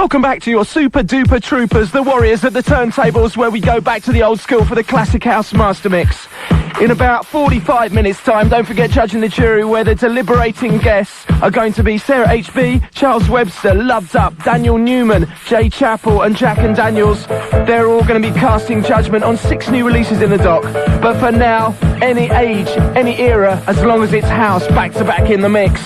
Welcome back to your super duper troopers, the warriors at the turntables, where we go back to the old school for the classic house master mix. In about 45 minutes time, don't forget judging the jury, where the deliberating guests are going to be Sarah HB, Charles Webster, Loved Up, Daniel Newman, Jay Chappell and Jack and Daniels. They're all going to be casting judgment on 6 new releases in the dock. But for now, any age, any era, as long as it's house, back to back in the mix.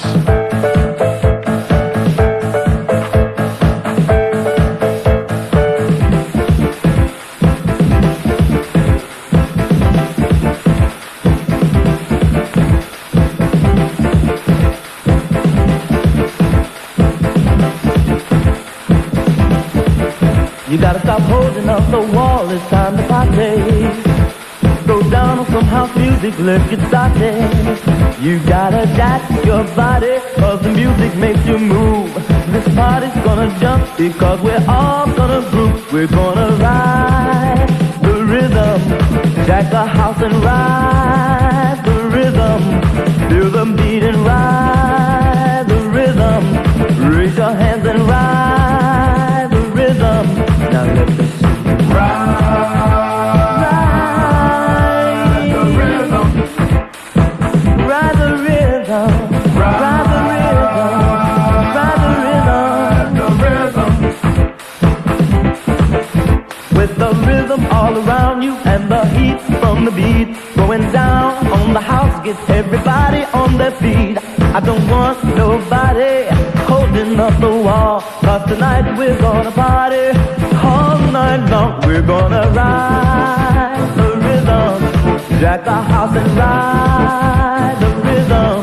You gotta stop holding up the wall, it's time to party. Go down on some house music, let's get started. You gotta dance your body, cause the music makes you move. This party's gonna jump, because we're all gonna groove. We're gonna ride the rhythm, jack the house and ride the rhythm. Feel the beat and ride the rhythm. Raise your hands and ride the rhythm. Now let me see. Ride the rhythm. Ride the rhythm. Ride the rhythm. Ride the rhythm. With the rhythm all around you and the heat from the beat going down on the house, gets everybody on their feet. I don't want nobody holding up the wall, cause tonight we're gonna party all night long. We're gonna ride the rhythm, jack the house and ride the rhythm.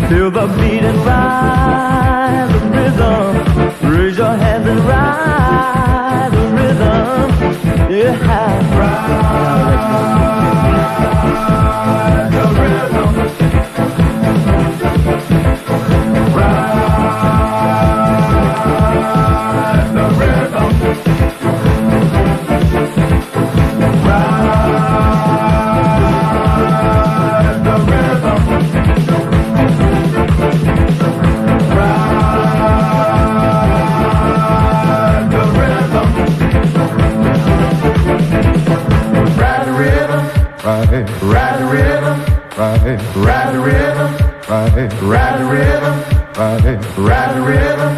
Feel the beat and ride the rhythm. Raise your hands and ride the rhythm. Yeah, ride the rhythm. Ride the rhythm, ride the rhythm, ride the rhythm, ride the rhythm,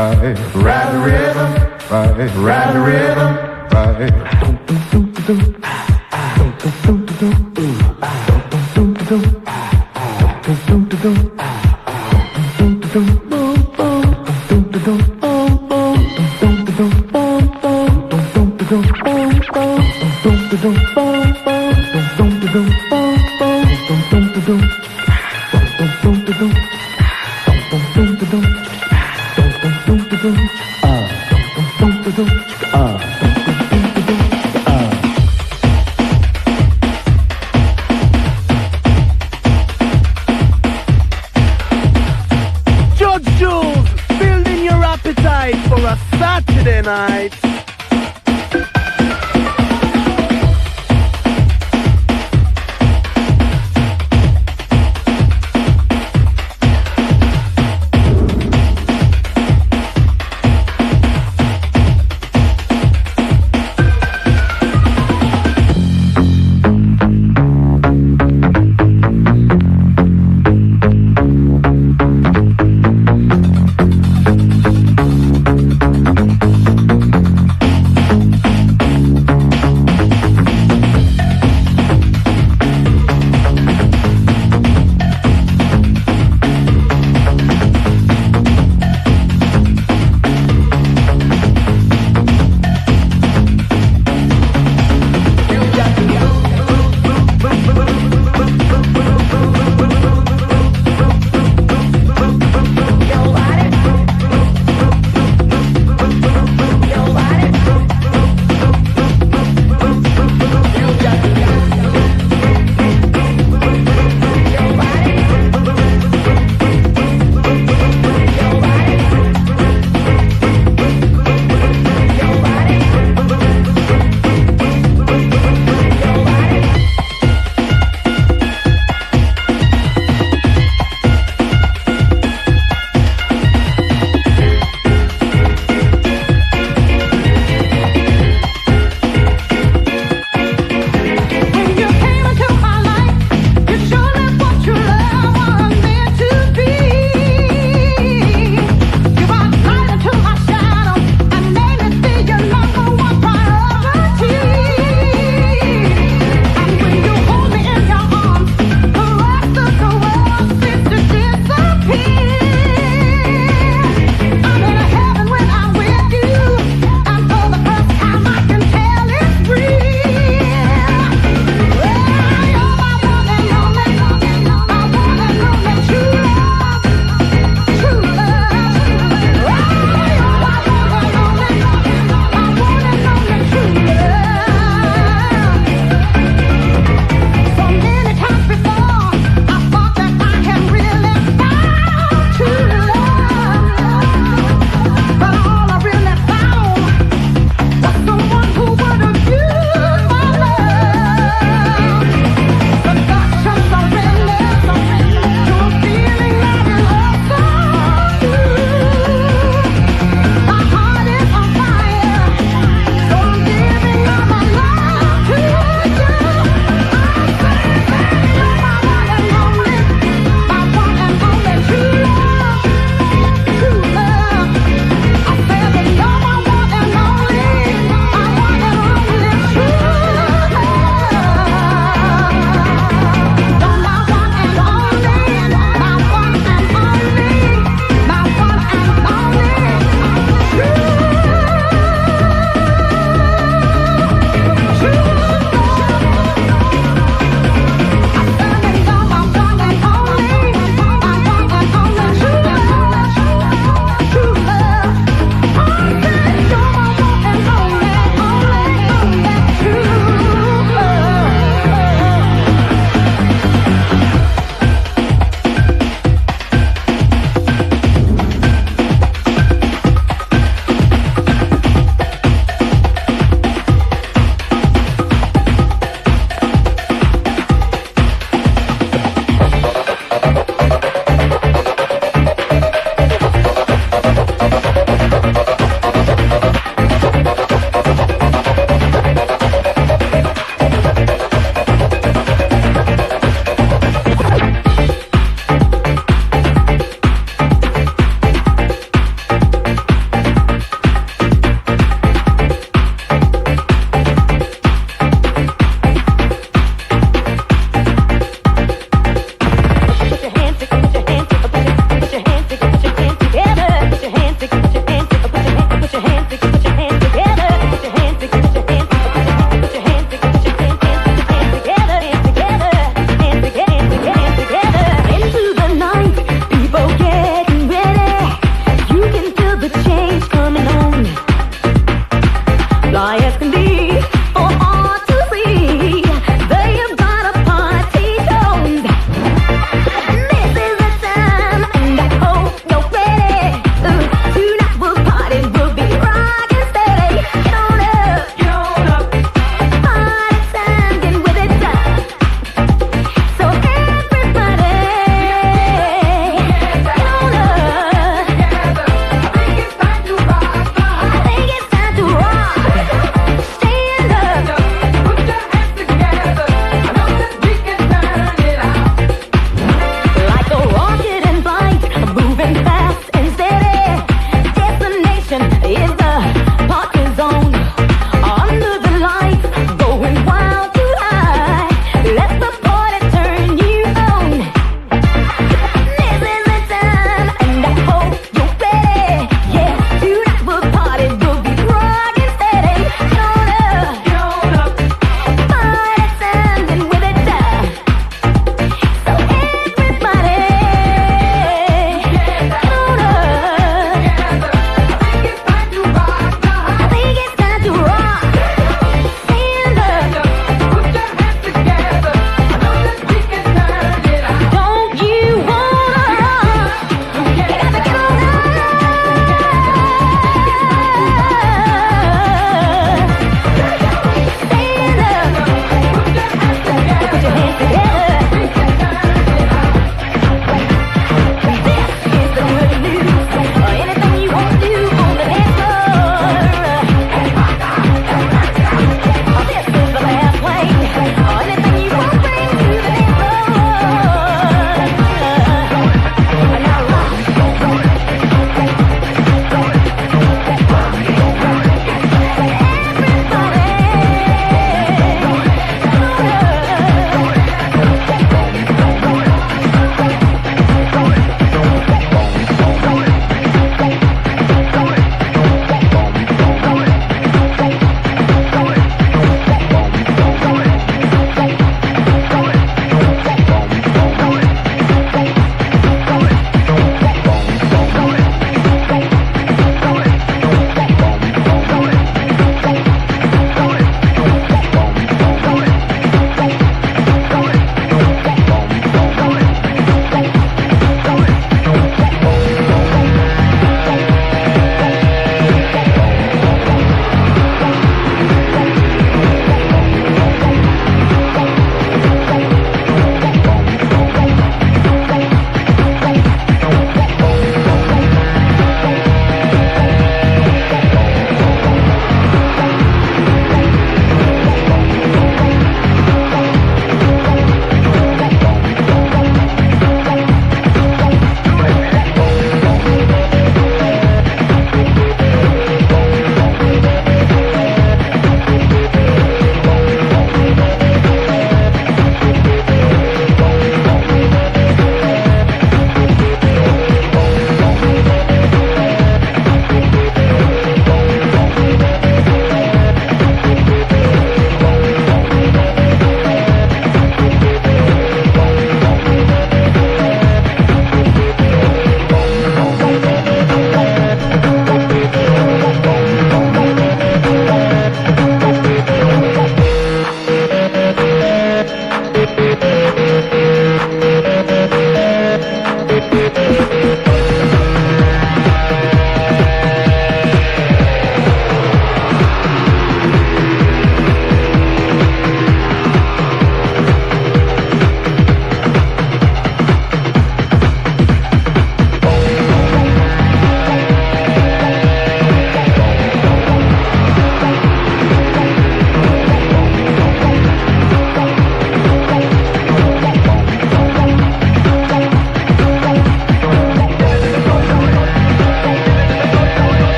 ride the rhythm, ride the rhythm, ride the rhythm, Jules, building your appetite for a Saturday night.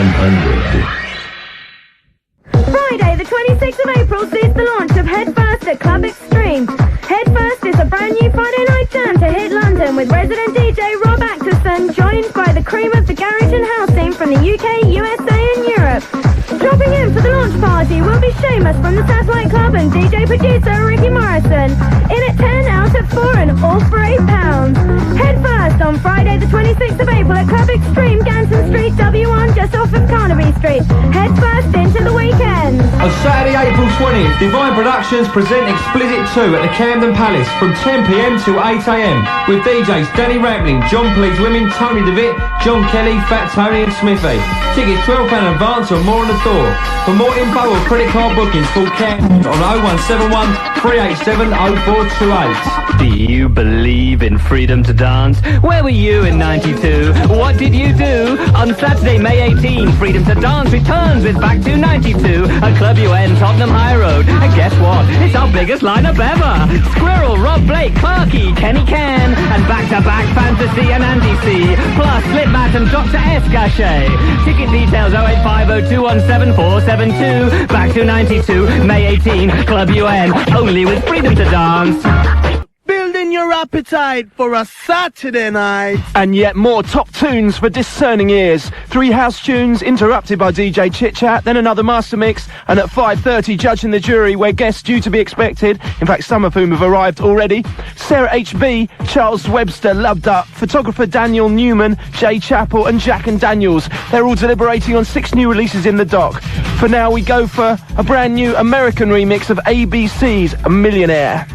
100. Friday, the 26th of April sees the launch of Head First at Club Extreme. Head First is a brand new Friday night jam to hit London with resident DJ Rob Atkinson, joined by the cream of the garage and house scene from the UK, USA and Europe. Dropping in for the launch party will be Seamus from the Satellite Club and DJ producer Ricky Morrison. In at 10, out at 4 and all for £8. Head First on Friday the 26th of April at Club Extreme, Ganton Street, W1, just off of Carnaby Street. Head First into the weekend. On Saturday, April 20th, Divine Productions present Explicit 2 at the Camden Palace from 10pm till 8am with DJs Danny Rampling, John Please Women, Tony DeVitt, John Kelly, Fat Tony and Smithy. Tickets £12 in advance or more on the door. For more info or credit card bookings, call Cam on 0171 387 0428. Do you believe in freedom to dance? Where were you in 92? What did you do? On Saturday, May 18, Freedom to Dance returns with Back to 92 at Club UN, Tottenham High Road. And guess what? It's our biggest lineup ever. Squirrel, Rob Blake, Clarky, Kenny Can, and back-to-back Fantasy and Andy C. Plus Slipmat and Dr. S. Gachet. Ticket details 08502174472. Back to 92, May 18, Club UN. Only with Freedom to Dance. Building your appetite for a Saturday night. And yet more top tunes for discerning ears. 3 house tunes interrupted by DJ Chit Chat, then another master mix, and at 5:30 judging the jury where guests due to be expected, in fact some of whom have arrived already. Sarah HB, Charles Webster, Loved Up, photographer Daniel Newman, Jay Chappell and Jack and Daniels. They're all deliberating on 6 new releases in the dock. For now we go for a brand new American remix of ABC's A Millionaire.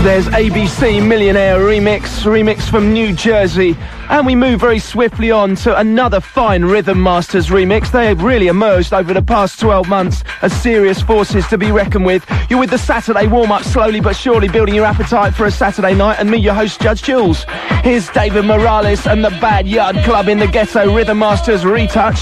There's ABC Millionaire remix from New Jersey. And we move very swiftly on to another fine Rhythm Masters remix. They have really emerged over the past 12 months as serious forces to be reckoned with. You're with the Saturday warm-up, slowly but surely building your appetite for a Saturday night, and me, your host, Judge Jules. Here's David Morales and the Bad Yard Club in the Ghetto Rhythm Masters retouch.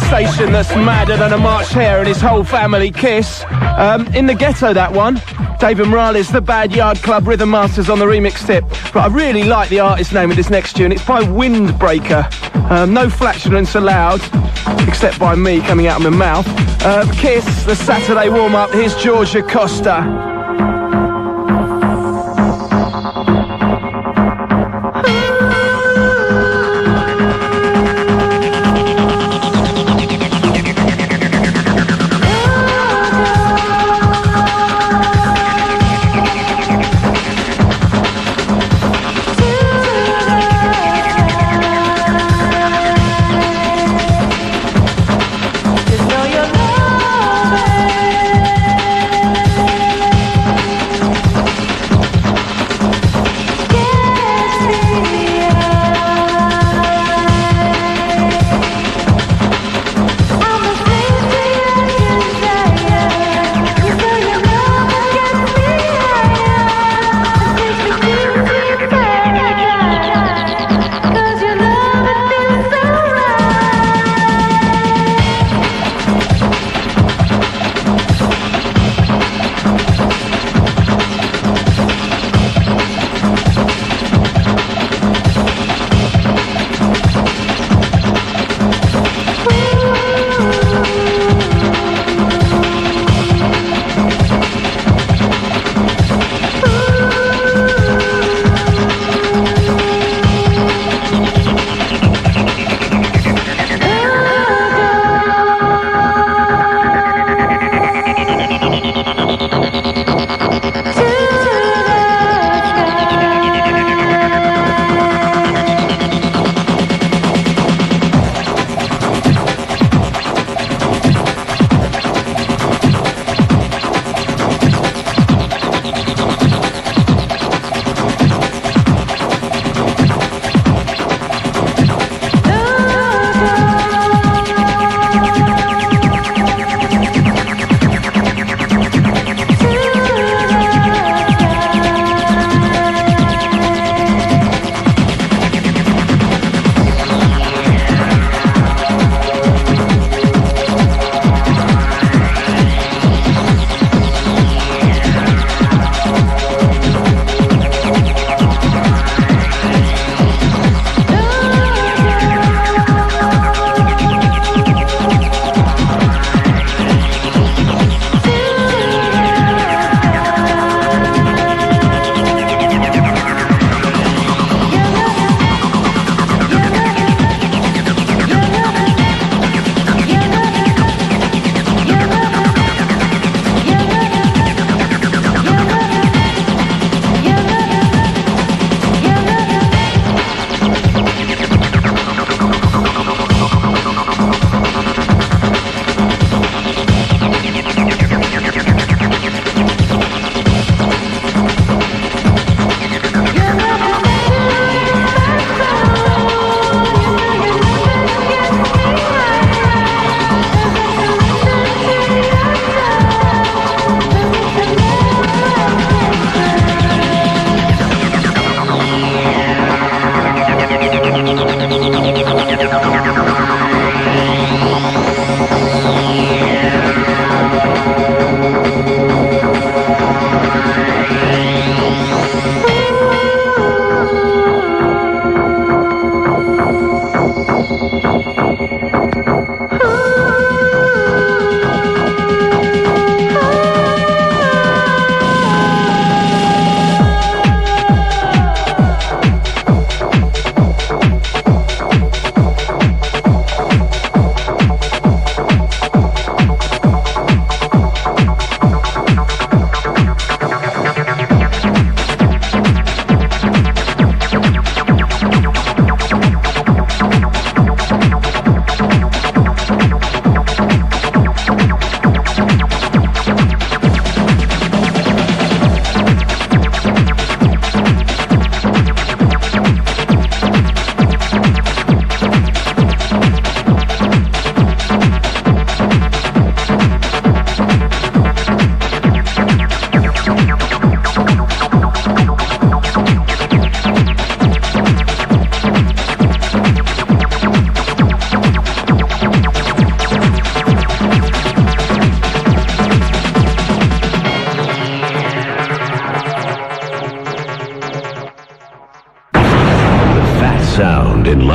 Station that's madder than a March Hare and his whole family Kiss. In the Ghetto, that one. David Morales, the Bad Yard Club Rhythm Masters on the remix tip. But I really like the artist name of this next tune. It's by Windbreaker. No flatulence allowed, except by me coming out of my mouth. Kiss, the Saturday warm-up. Here's Georgia Costa.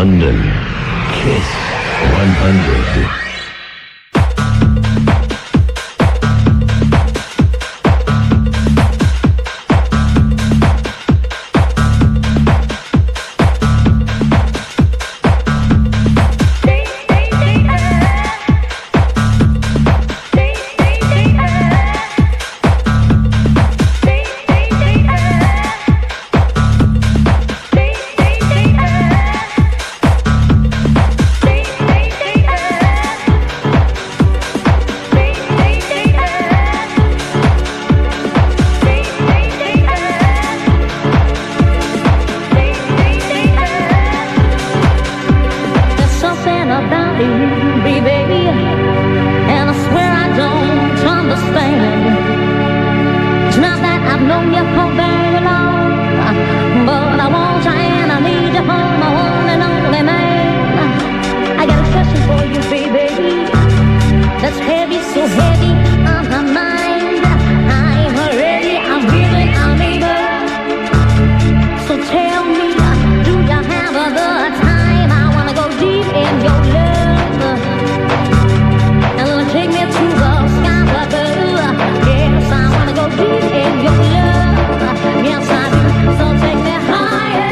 London. Kiss 100. Yes, I do. So take me higher.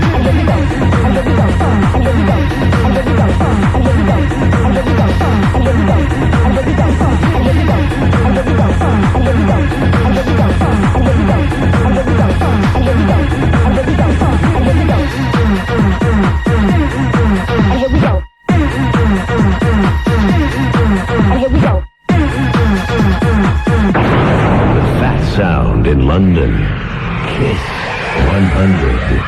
Sound in London. Kiss 100.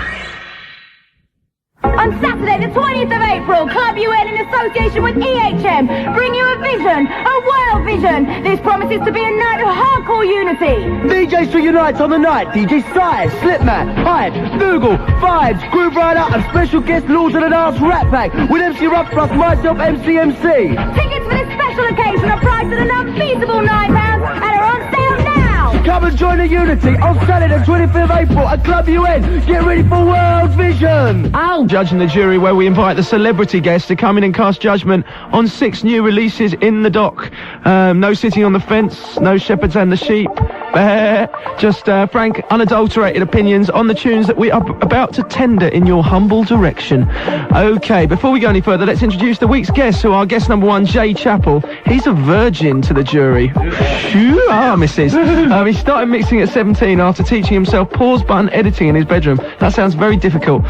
On Saturday, the 20th of April, Club UN in association with EHM bring you a vision, a world vision. This promises to be a night of hardcore unity. DJs to unite on the night. DJ Sire, Slipmat, Hyde, Google, Vibes, Groove Rider, and special guest Lords of the Dance Rat Pack with MC Ruff plus myself, MC. Tickets for this special occasion are priced at an unfeasible £9 and are on sale now. Come and join the unity on Saturday, the 25th of April at Club UN. Get ready for World Vision. Judging the jury, where we invite the celebrity guests to come in and cast judgment on 6 new releases in the dock. No sitting on the fence, no shepherds and the sheep. Just frank, unadulterated opinions on the tunes that we are about to tender in your humble direction. Okay, before we go any further, let's introduce the week's guest, who are guest number 1, Jay Chappell. He's a virgin to the jury. Mrs. He started mixing at 17 after teaching himself pause button editing in his bedroom. That sounds very difficult.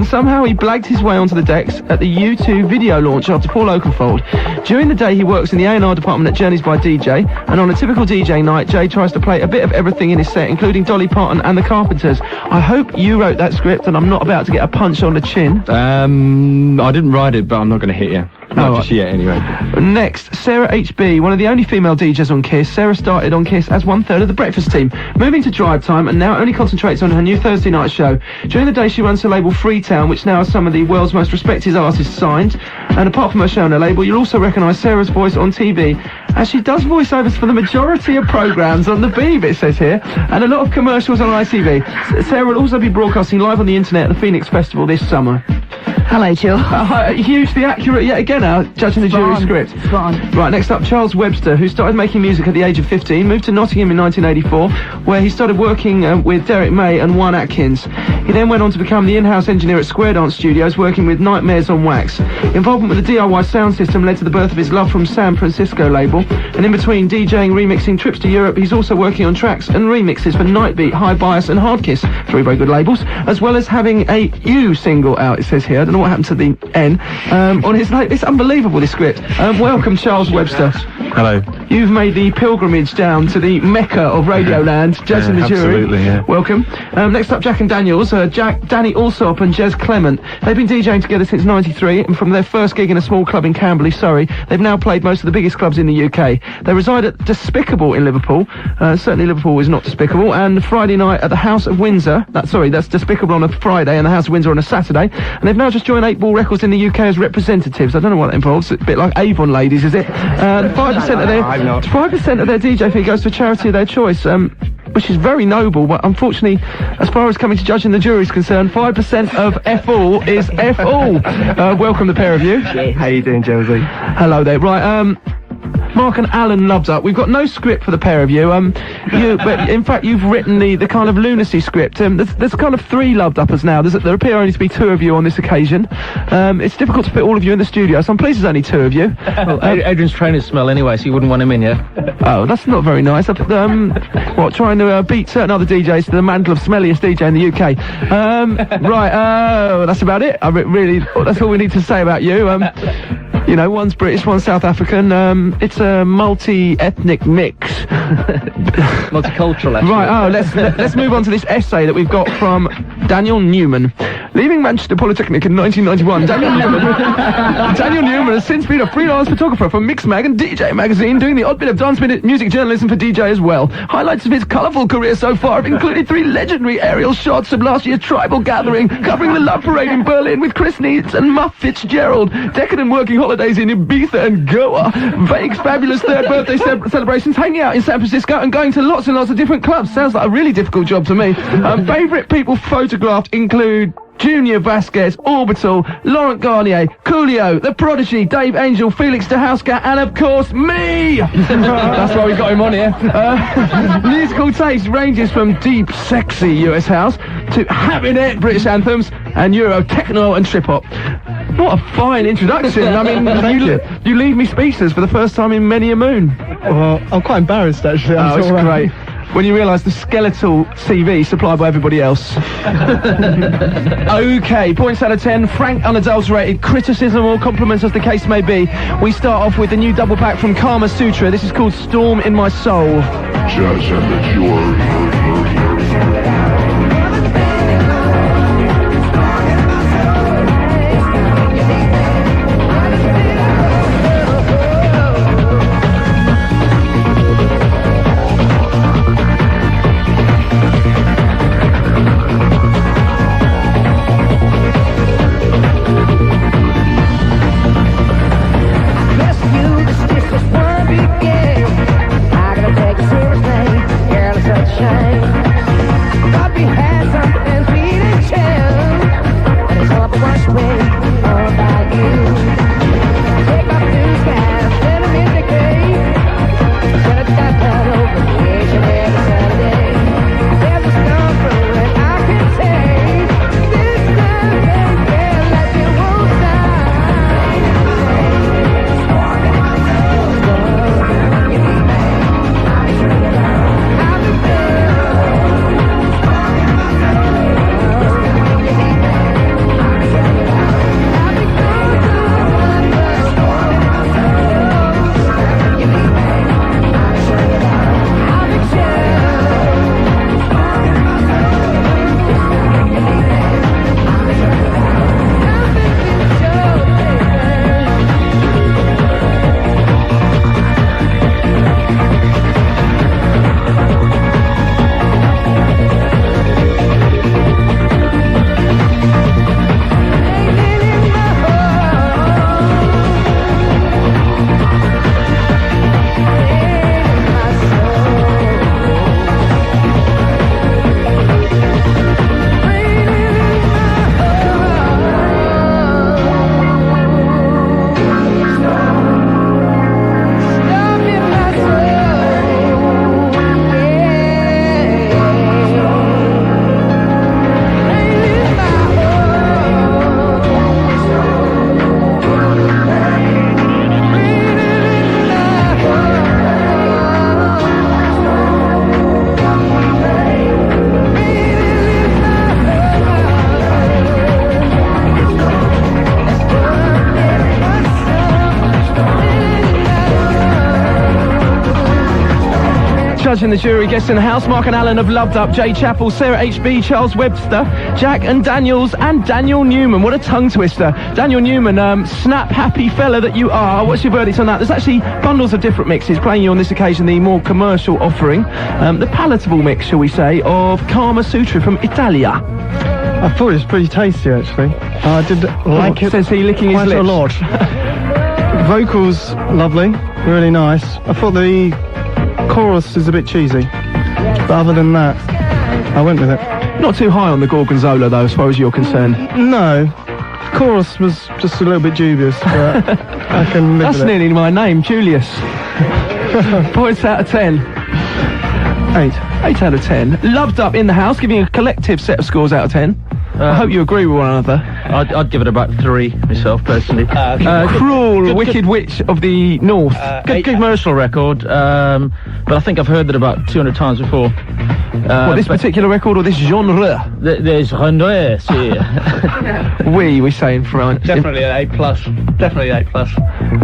Somehow he blagged his way onto the decks at the U2 video launch after Paul Oakenfold. During the day, he works in the A&R department at Journeys by DJ, and on a typical DJ night, Jay tries to play a bit of everything in his set, including Dolly Parton and the Carpenters. I hope you wrote that script and I'm not about to get a punch on the chin. I didn't write it, but I'm not going to hit you. Not just yet, anyway. Next, Sarah HB, one of the only female DJs on Kiss. Sarah started on Kiss as 1/3 of the breakfast team, moving to Drive Time, and now only concentrates on her new Thursday night show. During the day, she runs her label Freetown, which now has some of the world's most respected artists signed. And apart from her show on her label, you'll also recognise Sarah's voice on TV, as she does voiceovers for the majority of programmes on the Beeb, it says here, and a lot of commercials on ITV. Sarah will also be broadcasting live on the internet at the Phoenix Festival this summer. Hello, Jill. Hugely accurate yet again now, judging the jury script. Right, next up, Charles Webster, who started making music at the age of 15, moved to Nottingham in 1984, where he started working with Derek May and Juan Atkins. He then went on to become the in-house engineer at Square Dance Studios, working with Nightmares on Wax. Involvement with the DIY sound system led to the birth of his Love from San Francisco label, and in between DJing, remixing, trips to Europe, he's also working on tracks and remixes for Nightbeat, High Bias and Hard Kiss, 3 very good labels, as well as having a U single out, it says here. I don't know what happened to the N on his label. It's unbelievable, this script. Welcome, Charles Webster. Hello. You've made the pilgrimage down to the Mecca of Radioland, judging the jury. Absolutely, yeah. Welcome. Next up, Jack and Daniels. Danny Alsop and Jez Clement. They've been DJing together since '93, and from their first gig in a small club in Camberley, Surrey, they've now played most of the biggest clubs in the UK. They reside at Despicable in Liverpool. Certainly Liverpool is not despicable. And Friday night at the House of Windsor. That's Despicable on a Friday and the House of Windsor on a Saturday. And they've now just ladies join 8 Ball Records in the UK as representatives. I don't know what that involves. It's a bit like Avon ladies, is it? 5% of their 5% of their DJ fee goes to a charity of their choice. Which is very noble, but unfortunately, as far as coming to judging the jury is concerned, 5% of F-all is F-all. Welcome, the pair of you. How you doing, Josie? Hello there. Right, Mark and Alan Loves Up. We've got no script for the pair of you. But in fact, you've written the kind of lunacy script. There's kind of 3 Loved Uppers now. There appear only to be 2 of you on this occasion. It's difficult to fit all of you in the studio, so I'm pleased there's only 2 of you. Well, Adrian's trainers smell anyway, so you wouldn't want him in, yeah? Oh, that's not very nice. Trying to beat certain other DJs to the mantle of smelliest DJ in the UK. Right, that's about it. That's all we need to say about you. You know, one's British, one's South African. It's a multi-ethnic mix. Multicultural, actually. Right, let's move on to this essay that we've got from Daniel Newman. Leaving Manchester Polytechnic in 1991, Daniel Newman has since been a freelance photographer for Mixmag and DJ Magazine, doing the odd bit of dance music journalism for DJ as well. Highlights of his colourful career so far have included 3 legendary aerial shots of last year's tribal gathering, covering the Love Parade in Berlin with Chris Needs and Muff Fitzgerald, decadent working holidays in Ibiza and Goa, Vague's fabulous 3rd birthday celebrations, hanging out in San Francisco and going to lots and lots of different clubs. Sounds like a really difficult job to me. Favourite people photographed include Junior Vasquez, Orbital, Laurent Garnier, Coolio, The Prodigy, Dave Angel, Felix de Housecat, and of course me! That's why we got him on here. Musical taste ranges from deep, sexy US house to happy-net British anthems and Euro, techno and trip-hop. What a fine introduction. I mean, you leave me speechless for the first time in many a moon. Well, I'm quite embarrassed, actually. Oh, it's great. When you realise the skeletal CV supplied by everybody else. Okay, points out of 10, frank, unadulterated, criticism or compliments as the case may be. We start off with the new double pack from Kama Sutra. This is called Storm in My Soul. Judge and the jury. Judging the jury, guests in the house, Mark and Alan have Loved Up, Jay Chappell, Sarah HB, Charles Webster, Jack and Daniels, and Daniel Newman. What a tongue twister. Daniel Newman, snap happy fella that you are. What's your verdict on that? There's actually bundles of different mixes, playing you on this occasion the more commercial offering, the palatable mix, shall we say, of Kama Sutra from Italia. I thought it was pretty tasty, actually. I did like it. Says he licking his quite lips. a lot. Vocals, lovely, really nice. I thought the chorus is a bit cheesy, but other than that, I went with it. Not too high on the Gorgonzola though, as far as you're concerned. No, chorus was just a little bit dubious, but I can live That's with it. nearly my name, Julius. Points out of 10. 8. 8 out of 10. Loved Up in the house, giving a collective set of scores out of 10. I hope you agree with one another. I'd give it about 3 myself, personally. Cruel, Wicked Witch of the North. Good commercial record, but I think I've heard it about 200 times before. What, this particular record or this genre? There's genres here. We say in France. Definitely an A+. Definitely A+.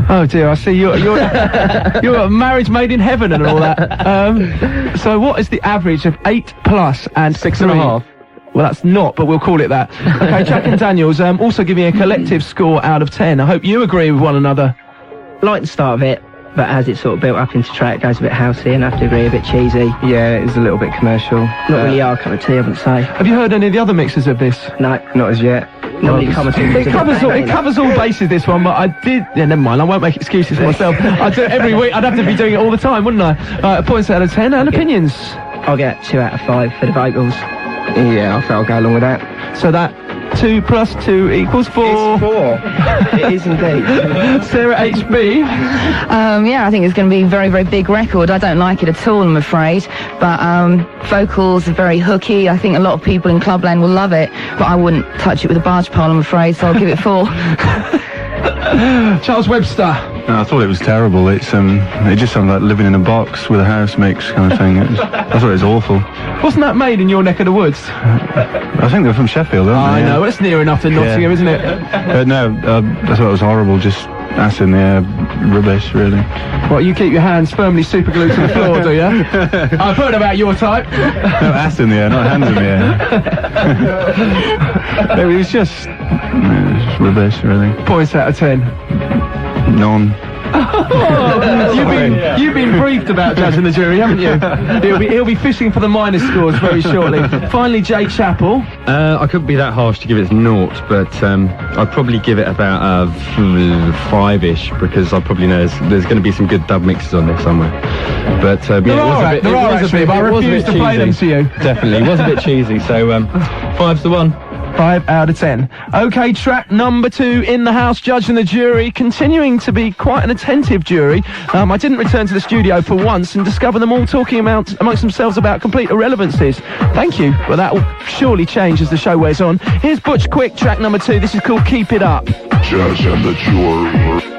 Oh dear, I see you're you're a marriage made in heaven and all that. So what is the average of 8+ and 6.5? Well, that's not, but we'll call it that. Okay, Jack and Daniels also giving a collective score out of 10. I hope you agree with one another. Like the start of it, but as it's sort of built up into track, it goes a bit housey, and I have to agree, a bit cheesy. Yeah, it is a little bit commercial. Not really our cup of tea, I wouldn't say. Have you heard any of the other mixes of this? No, Not as yet. normally covers It covers all bases, this one, but I did... Yeah, never mind, I won't make excuses for myself. I do it every week. I'd have to be doing it all the time, wouldn't I? Points out of 10 and opinions. I'll get 2 out of 5 for the vocals. Yeah, I think I'll go along with that. So that 2 plus 2 equals 4. It's 4. It is indeed. Sarah HB. Yeah, I think it's going to be a very, very big record. I don't like it at all, I'm afraid. But vocals are very hooky. I think a lot of people in Clubland will love it. But I wouldn't touch it with a barge pole, I'm afraid, so I'll give it 4. Charles Webster. No, I thought it was terrible. It just sounded like living in a box with a house mix kind of thing. I thought it was awful. Wasn't that made in your neck of the woods? I think they're from Sheffield, aren't they? I know, it's near enough to Nottingham, isn't it? No, I thought it was horrible. Just ass in the air, rubbish, really. What, you keep your hands firmly superglued to the floor, do you? I've heard about your type. No, ass in the air, not hands in the air. It was just rubbish, really. Points out of 10. None. You've been briefed about judging the jury, haven't you? He'll be fishing for the minus scores very shortly. Finally, Jake Chappell. I couldn't be that harsh to give it 0, but I'd probably give it about 5-ish, because I probably know there's going to be some good dub mixes on there somewhere. But There are actually, but I refuse to play them to you. Definitely, it was a bit cheesy. So 5's the one. 5 out of 10. Okay, track number 2 in the house, judge and the jury, continuing to be quite an attentive jury. I didn't return to the studio for once and discover them all talking amongst themselves about complete irrelevancies. Thank you, but that will surely change as the show wears on. Here's Butch Quick, track number 2. This is called Keep It Up. Judge and the jury.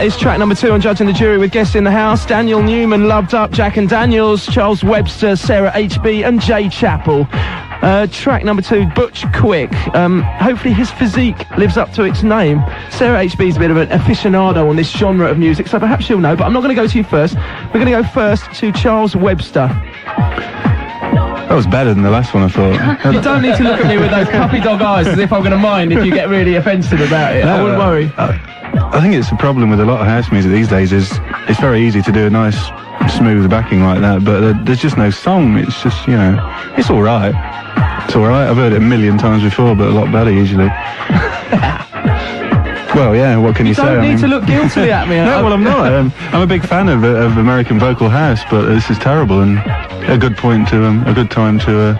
is track number 2 on Judging the Jury with guests in the house. Daniel Newman, Loved Up, Jack and Daniels, Charles Webster, Sarah HB and Jay Chappell. Track number 2, Butch Quick. Hopefully his physique lives up to its name. Sarah HB's a bit of an aficionado on this genre of music, so perhaps she'll know, but I'm not going to go to you first. We're going to go first to Charles Webster. That was better than the last one, I thought. You don't need to look at me with those puppy dog eyes as if I'm going to mind if you get really offensive about it. I wouldn't worry. I think it's a problem with a lot of house music these days is it's very easy to do a nice smooth backing like that, but there's just no song. It's just, you know, it's all right. It's all right. I've heard it a million times before, but a lot better usually. Well, yeah, what can you say? You don't need to look guiltily at me. No, well, I'm not. I'm a big fan of American vocal house, but this is terrible, and a good point to a good time to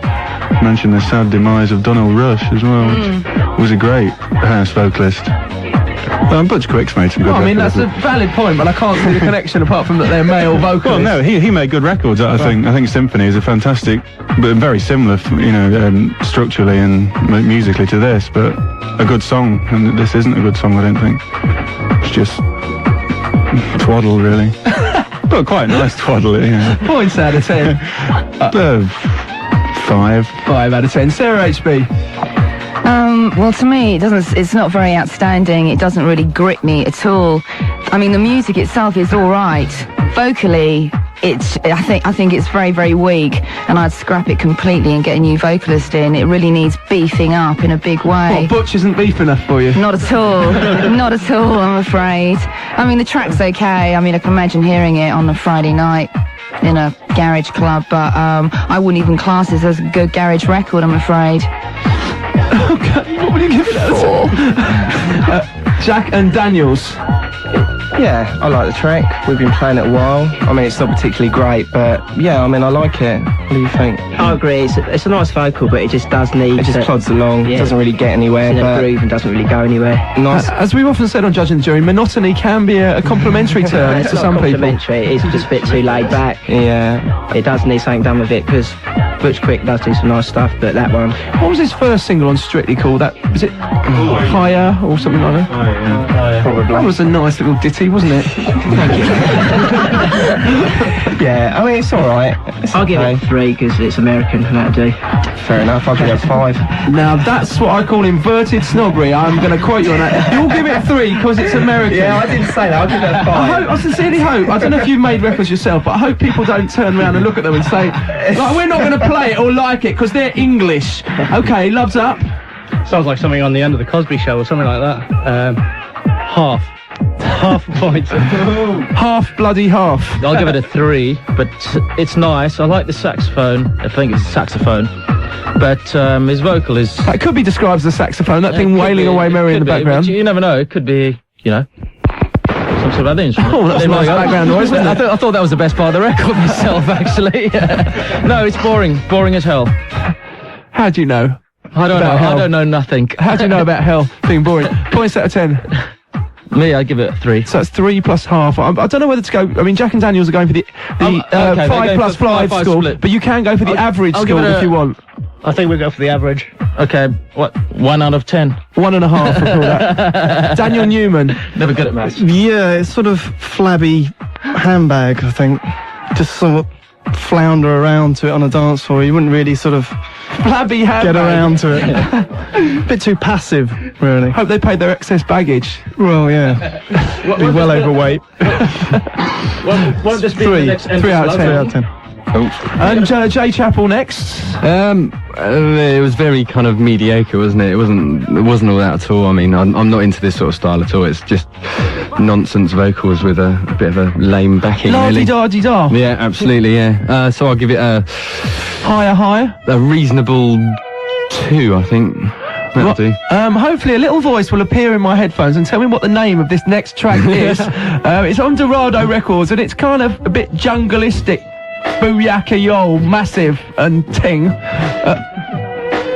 mention the sad demise of Donald Rush as well, which was a great house vocalist. Butch Quick's made some good records. I mean, that's a valid point, but I can't see the connection apart from that they're male vocalists. Well, no, he made good records. I think Symphony is a fantastic, but very similar, you know, structurally and musically to this, but a good song. And this isn't a good song, I don't think. It's just twaddle, really. But quite nice twaddle, yeah. Points out of 10. 5. 5 out of 10. Sarah HB. Well, to me, it's not very outstanding. It doesn't really grip me at all. I mean, the music itself is all right. Vocally, I think it's very, very weak, and I'd scrap it completely and get a new vocalist in. It really needs beefing up in a big way. What, Butch isn't beef enough for you? Not at all. Not at all, I'm afraid. I mean, the track's okay. I mean, I can imagine hearing it on a Friday night in a garage club, but I wouldn't even class this as a good garage record, I'm afraid. Okay, what would you give it out of 10? Jack and Daniels. Yeah, I like the track. We've been playing it a while. I mean, it's not particularly great, but yeah, I mean, I like it. What do you think? I agree. It's a nice vocal, but it just does need. It just plods along. Yeah. It doesn't really get anywhere. It's in a groove and doesn't really go anywhere. Nice. As we've often said on Judging the Jury, monotony can be a complimentary term to some people. It's just a bit too laid back. Yeah. It does need something done with it, because Butch Quick does do some nice stuff, but that one. What was his first single on Strictly called? Was it Higher or something like that? Higher. Probably. That was a nice little ditty, wasn't it? Thank you. Yeah, I mean, it's all right. I'll give it 3 because it's American and that'll do. Fair enough, I'll give it 5. Now, that's what I call inverted snobbery. I'm going to quote you on that. You'll give it 3 because it's American. Yeah, I didn't say that. I'll give it a 5. I sincerely hope, I don't know if you've made records yourself, but I hope people don't turn around and look at them and say, like, we're not going to play it or like it because they're English. Okay, Love's Up. Sounds like something on the end of the Cosby Show or something like that. Half a point. Half bloody half. I'll give it a 3, but it's nice. I like the saxophone. I think it's a saxophone. But his vocal is... That could be described as a saxophone, that thing wailing away merry in the background. You never know. It could be, you know, some sort of other instrument. Oh, that's a nice background noise, isn't it? I thought that was the best part of the record myself, actually. No, it's boring. Boring as hell. How do you know? I don't know. I don't know nothing. How do you know about hell being boring? Points out of 10. Me, I give it a 3. So it's 3 plus half. I don't know whether to go. I mean, Jack and Daniels are going for the 5 plus 5 score, split. but you can go for the average score if you want. I think we'll go for the average. Okay, what? 1 out of 10. 1.5. We'll call that. Daniel Newman. Never good at maths. Yeah, it's sort of flabby handbag, I think. Just sort of flounder around to it on a dance floor. You wouldn't really sort of flabby handbag. Get around to it. Bit too passive, really. Hope they paid their excess baggage. Well, yeah. Be well overweight. Won't this be 3. the next 3 out of 10. 3 out of 10. And Jay Chappell next. It was very kind of mediocre, wasn't it? It wasn't all that at all. I mean, I'm not into this sort of style at all. It's just nonsense vocals with a bit of a lame backing, really. La-di-da-di-da. Yeah, absolutely, yeah. So I'll give it a... Higher? A reasonable 2, I think. That'll do. Hopefully a little voice will appear in my headphones and tell me what the name of this next track is. It's on Dorado Records and it's kind of a bit jungleistic. Booyaka yo, massive and ting.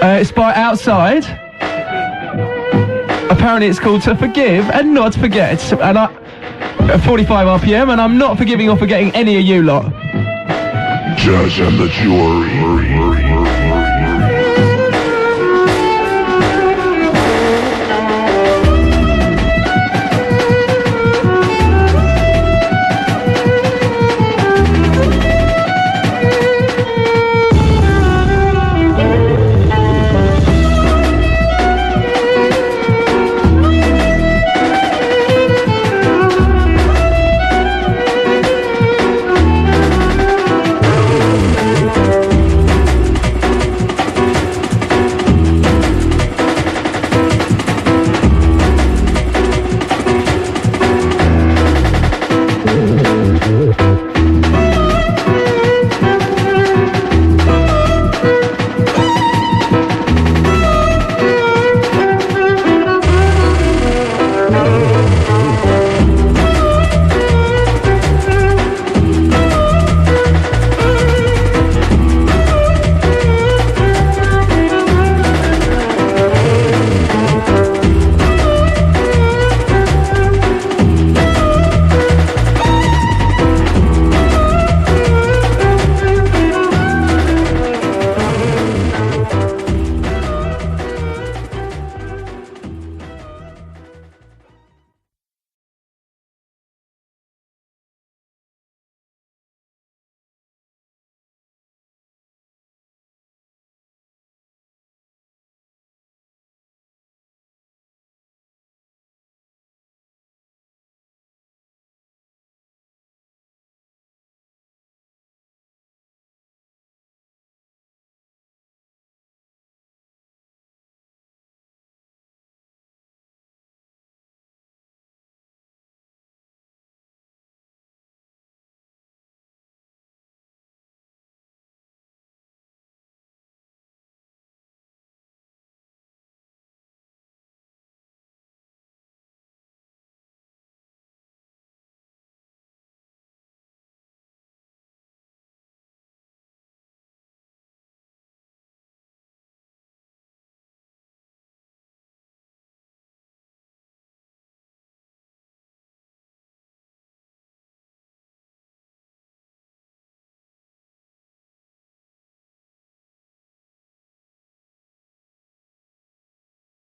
It's by Outside. Apparently it's called To Forgive and Not Forget. And at 45 RPM, and I'm not forgiving or forgetting any of you lot. Judge and the Jury.